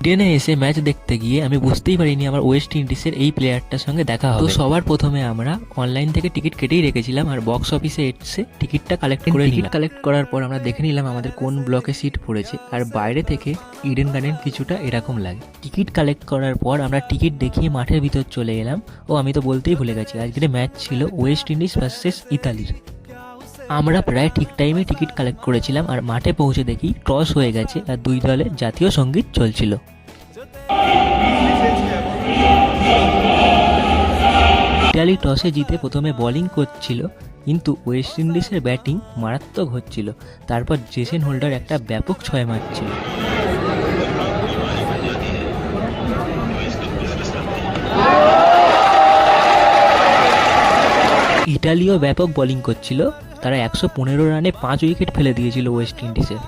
ব্রিটেনে এসে ম্যাচ দেখতে গিয়ে আমি বুঝতেই পারিনি আমার ওয়েস্ট ইন্ডিজের এই প্লেয়ারটার সঙ্গে দেখা হবে। তো সবার প্রথমে আমরা অনলাইন থেকে টিকিট কেটেই রেখেছিলাম আর বক্স অফিসে এসে টিকিটটা কালেক্ট করে টিকিট কালেক্ট করার পর আমরা দেখে নিলাম আমাদের কোন ব্লকে সিট পড়েছে। আর বাইরে থেকে ইডেন গার্ডেন কিছুটা এরকম লাগে। টিকিট কালেক্ট করার পর আমরা টিকিট দেখিয়ে মাঠের ভিতর চলে এলাম। ও আমি তো বলতেই ভুলে গেছি, আজকের ম্যাচ ছিল ওয়েস্ট ইন্ডিজ ভার্সেস ইতালির। আমরা প্রায় ঠিক টাইমে টিকিট কালেক্ট করেছিলাম আর মাঠে পৌঁছে দেখি টস হয়ে গেছে আর দুই দলের জাতীয় সঙ্গীত চলছিল। ইতালি টসে জিতে প্রথমে বোলিং করছিল, কিন্তু ওয়েস্ট ইন্ডিজের ব্যাটিং মারাত্মক হচ্ছিল। তারপর জেসন হোল্ডার একটা ব্যাপক ছয় মারছিল। ইতালিও ব্যাপক বোলিং করছিল। তারা 115 রানে 5 উইকেট ফেলে দিয়েছিল ওয়েস্ট ইন্ডিজের।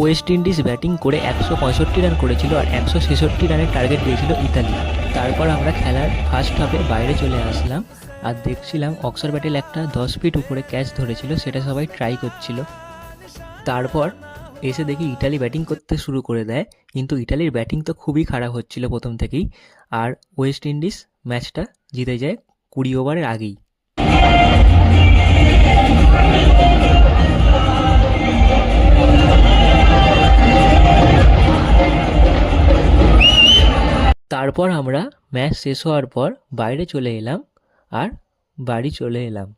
ওয়েস্ট ইন্ডিজ ব্যাটিং করে 165 রান করেছিল আর 166 রানের টার্গেট দিয়েছিল ইতালি। তারপর আমরা খেলার ফার্স্ট হাফে বাইরে চলে আসলাম আর দেখছিলাম অক্সার প্যাটেল একটা 10 ফিট উপরে ক্যাচ ধরেছিল, সেটা সবাই ট্রাই করছিল। তারপর এসে দেখি ইতালি ব্যাটিং করতে শুরু করে দেয়, কিন্তু ইতালির ব্যাটিং তো খুবই খারাপ হচ্ছিল প্রথম থেকেই। আর ওয়েস্ট ইন্ডিজ ম্যাচটা জিতে যায় 20 ওভারের আগেই। তারপর আমরা ম্যাচ শেষ হওয়ার পর বাইরে চলে এলাম আর বাড়ি চলে এলাম।